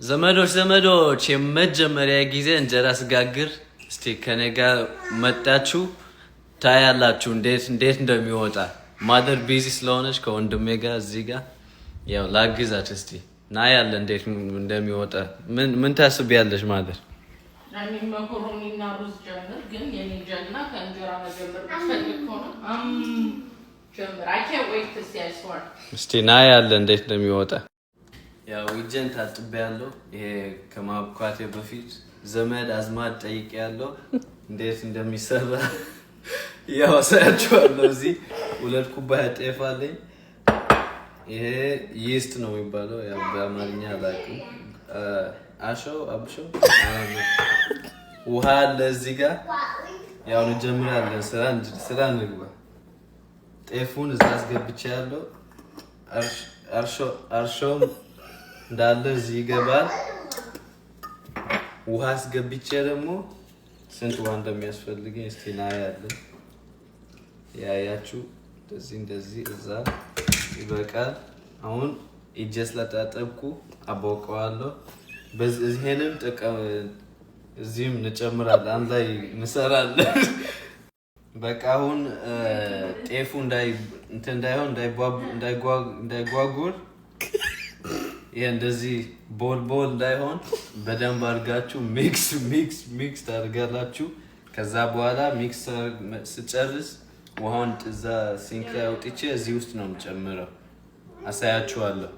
ዘመዶች የመጀመሪያ ጊዜ እንጀራ ስጋግር እስቲ ከኔ ጋር መጣችሁ ታያላችሁ እንዴት እንደሚወጣ ማደር ቢዚ ስለሆነች ከወንድሜ ጋር እዚህ ጋር ያው ላግዛት እስቲ ና ያለ እንዴት እንደሚወጣ ምን ታስቢያለሽ ማደር አሚን መኮሮኒና ሩዝ ጀምር ግን የኔ ጀግና ከእንጀራ መጀመር ፈልግ ሆነ ጀምር I can't wait to see I swear እስቲ ና ያለ እንዴት እንደሚወጣ ያው ይጀን ታጥቤያለሁ ይሄ ከማብኳቴ በፊት ዘመድ አዝማድ ጠይቄያለሁ እንዴት እንደሚሰራ ያው ሳያችኋለሁ እዚህ ሁለት ኩባያ ጤፍ አለኝ ይሄ ይስት ነው የሚባለው ያው በአማርኛ አላውቅም አብሾ ውሃ አለ እዚህ ጋር ያው እንጀምራለን ስራ እንግባ ጤፉን እዛ አስገብቻለሁ አርሾም እንዳለ እዚህ ይገባል ውሃ አስገብቼ ደግሞ ስንት ውሃ እንደሚያስፈልገኝ እስቲ ና ያለ ያያችሁ እንደዚህ እዛ ይበቃል አሁን እጀስ ለታጠብኩ አቦቀዋለሁ በዚህንም እዚህም እንጨምራለን አንድ ላይ እንሰራለን በቃ አሁን ጤፉ እንዳይጓጉር ይሄ እንደዚህ ቦል እንዳይሆን በደንብ አድርጋችሁ ሚክስ ታደርጋላችሁ ከዛ በኋላ ሚክስ ስጨርስ ውሃውን እዛ ሲንክ ላይ አውጥቼ እዚህ ውስጥ ነው የምጨምረው አሳያችኋለሁ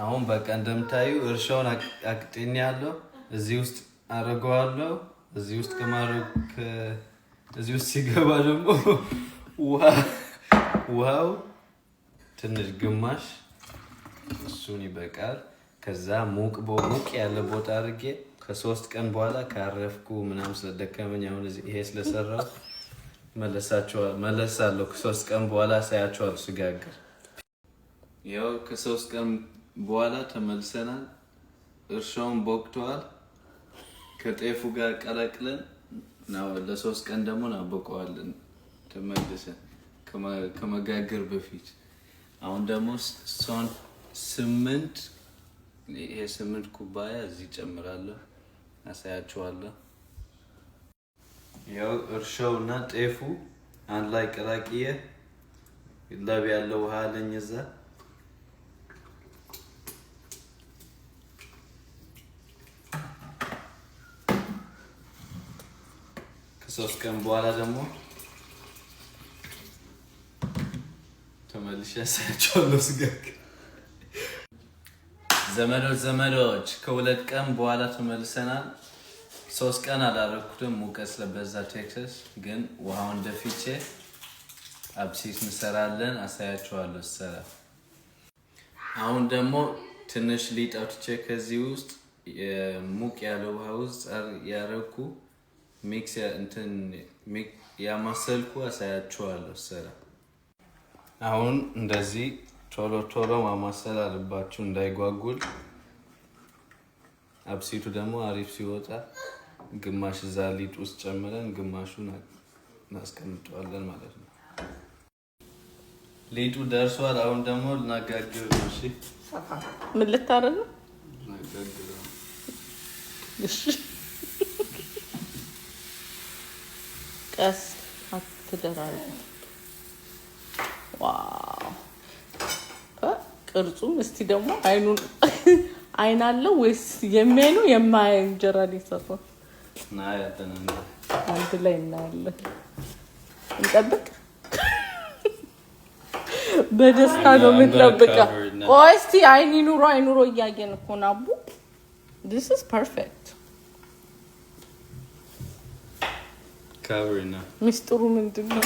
አሁን በቃ እንደምታዩ እርሻውን አቅጥኛለሁ እዚህ ውስጥ አረጋዋለሁ እዚህ ውስጥ እዚህ ውስጥ ሲገባ ደግሞ ውሃው ትንሽ ግማሽ እሱን ይበቃል ከዛ ሙቅ ያለ ቦታ አድርጌ ከ3 ቀን በኋላ ካረፍኩ ምናምን ስለደከመኝ አሁን ይሄ ስለሰራው መለሳለሁ ከ3 ቀን በኋላ ሳያችኋለሁ ስጋግር ያው ከ3 ቀን በኋላ ተመልሰናል እርሻውን ቦክቷል ከጤፉ ጋር ቀላቅለን ነው ለ3 ቀን ደግሞ እናበቀዋለን ተመልሰን ከመጋገር በፊት አሁን ደግሞ 8 ኩባያ እዚህ ጨምራለሁ አሳያችኋለሁ ያው እርሻውና ጤፉ አንድ ላይ ቀላቅዬ ይላብ ያለው ውሃ አለኝ እዛ ከ3 ቀን በኋላ ደግሞ ተመልሼ አሳያችኋለሁ ስጋግር ዘመዶች ከ2 ቀን በኋላ ተመልሰናል 3 ቀን አላረኩትም ሙቀት ስለበዛ ቴክሳስ ግን ውሃውን ደፍቼ አብሲት እንሰራለን አሳያችኋለሁ ሰራ አሁን ደግሞ ትንሽ ሊጥ አውጥቼ ከዚህ ውስጥ ሙቅ ያለ ውሃ ውስጥ ያረኩ ሚክስ ያማሰልኩ አሳያችኋለሁ ሰራ አሁን እንደዚህ ቶሎ ማማሰል አለባችሁ እንዳይጓጉል አብሲቱ ደግሞ አሪፍ ሲወጣ ግማሽ እዛ ሊጥ ውስጥ ጨምረን ግማሹን እናስቀምጠዋለን ማለት ነው ሊጡ ደርሷል አሁን ደግሞ ልናጋግር ነው እሺ ምን ልታረግ ነው ልናጋግር እሺ ቀስ አትደራሩ ዋው ቅርጹም እስቲ ደግሞ አይን አለው ወይስ የሚያዩ የማይ እንጀራ ሊሰፋው ና ያተነና አንተ ላይ እናያለን እንጠብቅ በደስታ ነው የምንጠብቀው እስቲ አይኑሮ እያየን እኮ ነው አቡ this is perfect cover now ሚስጥሩ ምንድነው